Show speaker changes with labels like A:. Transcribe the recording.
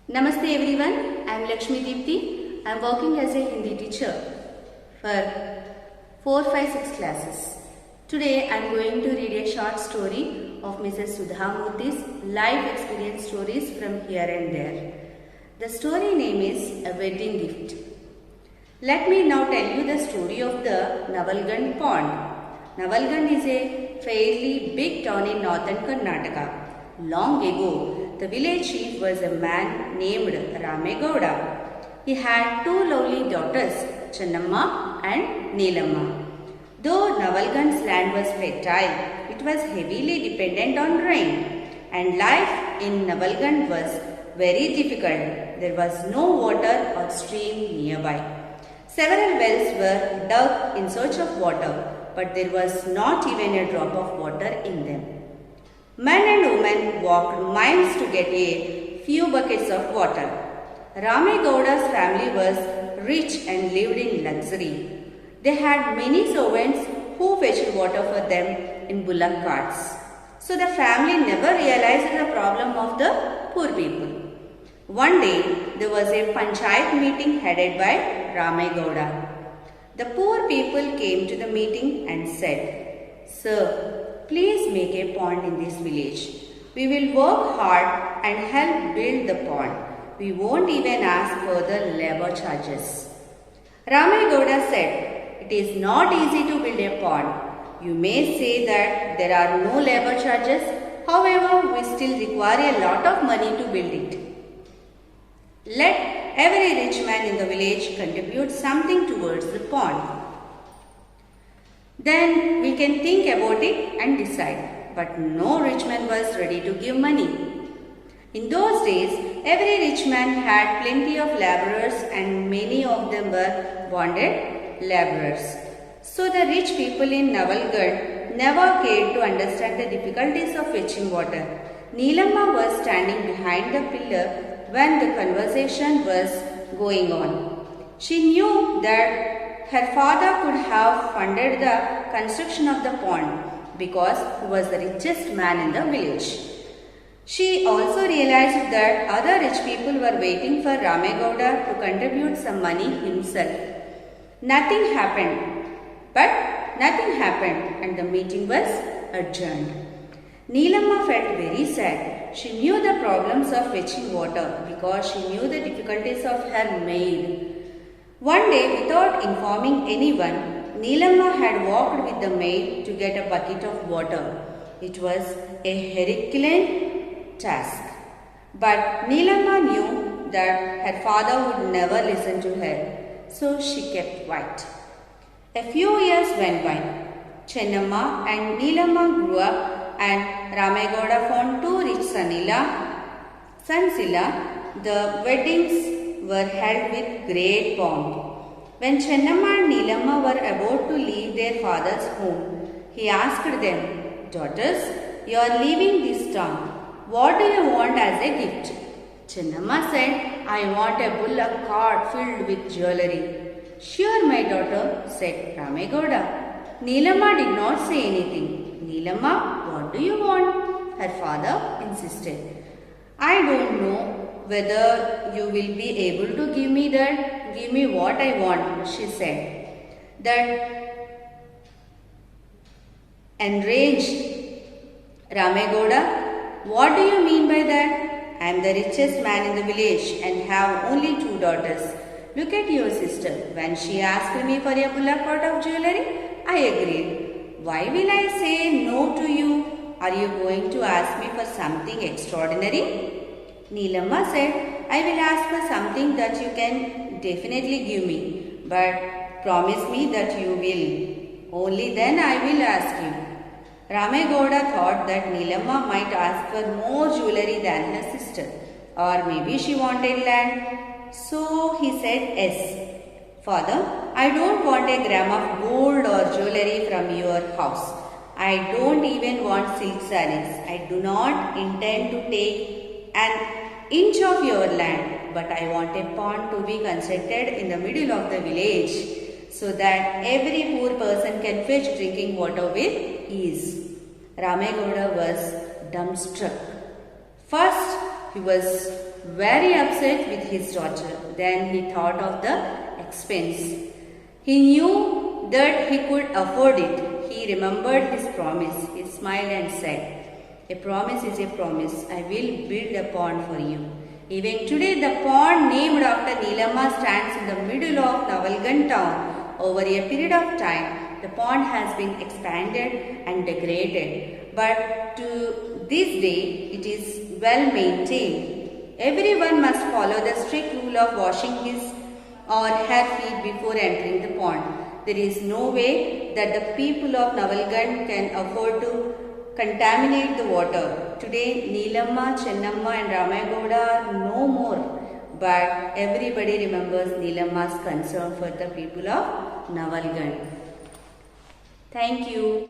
A: Namaste everyone, I am Lakshmi Deepti. I am working as a Hindi teacher for 4, 5, 6 classes. Today I am going to read a short story of Mrs. Sudha Murthy's life experience stories from here and there. The story name is A Wedding Gift. Let me now tell you the story of the Navalgund Pond. Navalgund is a fairly big town in northern Karnataka. Long ago, the village chief was a man named Ramegowda. He had two lovely daughters, Channamma and Neelamma. Though Navalgund's land was fertile, it was heavily dependent on rain, and life in Navalgund was very difficult. There was no water or stream nearby. Several wells were dug in search of water, but there was not even a drop of water in them. Men and women walked miles to get a few buckets of water. Ramegowda's family was rich and lived in luxury. They had many servants who fetched water for them in bullock carts. So the family never realized the problem of the poor people. One day, there was a panchayat meeting headed by Ramegowda. The poor people came to the meeting and said, "Sir, please make a pond in this village. We will work hard and help build the pond. We won't even ask for the labor charges." Ramegowda said, "It is not easy to build a pond. You may say that there are no labor charges. However, we still require a lot of money to build it. Let every rich man in the village contribute something towards the pond. Then we can think about it and decide." But no rich man was ready to give money. In those days, every rich man had plenty of laborers and many of them were bonded laborers. So the rich people in Navalgund never cared to understand the difficulties of fetching water. Neelamma was standing behind the pillar when the conversation was going on. She knew that her father could have funded the construction of the pond because he was the richest man in the village. She also realized that other rich people were waiting for Ramegowda to contribute some money himself. Nothing happened and the meeting was adjourned. Neelamma felt very sad. She knew the problems of fetching water because she knew the difficulties of her maid. One day, without informing anyone, Neelamma had walked with the maid to get a bucket of water. It was a Herculean task. But Neelamma knew that her father would never listen to her, so she kept quiet. A few years went by. Chennamma and Neelamma grew up and Ramegowda found two rich sons-in-law. The weddings were held with great pomp. When Chennamma and Neelamma were about to leave their father's home, he asked them, "Daughters, you are leaving this town. What do you want as a gift?" Chennamma said, "I want a bullock cart filled with jewellery." "Sure, my daughter," said Ramegowda. Neelamma did not say anything. "Neelamma, what do you want?" her father insisted. "I don't know whether you will be able to give me that. Give me what I want," she said. That enraged Ramegowda. "What do you mean by that? I am the richest man in the village and have only two daughters. Look at your sister. When she asked me for a bullock cart of jewellery, I agreed. Why will I say no to you? Are you going to ask me for something extraordinary?" Neelamma said, "I will ask for something that you can definitely give me, but promise me that you will. Only then I will ask you." Ramegowda thought that Neelamma might ask for more jewellery than her sister, or maybe she wanted land. So he said, "Yes, Father, I don't want a gram of gold or jewellery from your house. I don't even want silk sarees. I do not intend to take an inch of your land, but I want a pond to be constructed in the middle of the village so that every poor person can fetch drinking water with ease." Ramegowda was dumbstruck. First, He was very upset with his daughter. Then he thought of the expense. He knew that he could afford it. He remembered his promise. He smiled and said, "A promise is a promise. I will build a pond for you." Even today, the pond named after Neelamma stands in the middle of Navalgund town. Over a period of time, the pond has been expanded and decorated, but to this day, it is well maintained. Everyone must follow the strict rule of washing his or her feet before entering the pond. There is no way that the people of Navalgund can afford to contaminate the water. Today, Neelamma, Chennamma and Ramagowda are no more, but everybody remembers Neelamma's concern for the people of Navalgund. Thank you.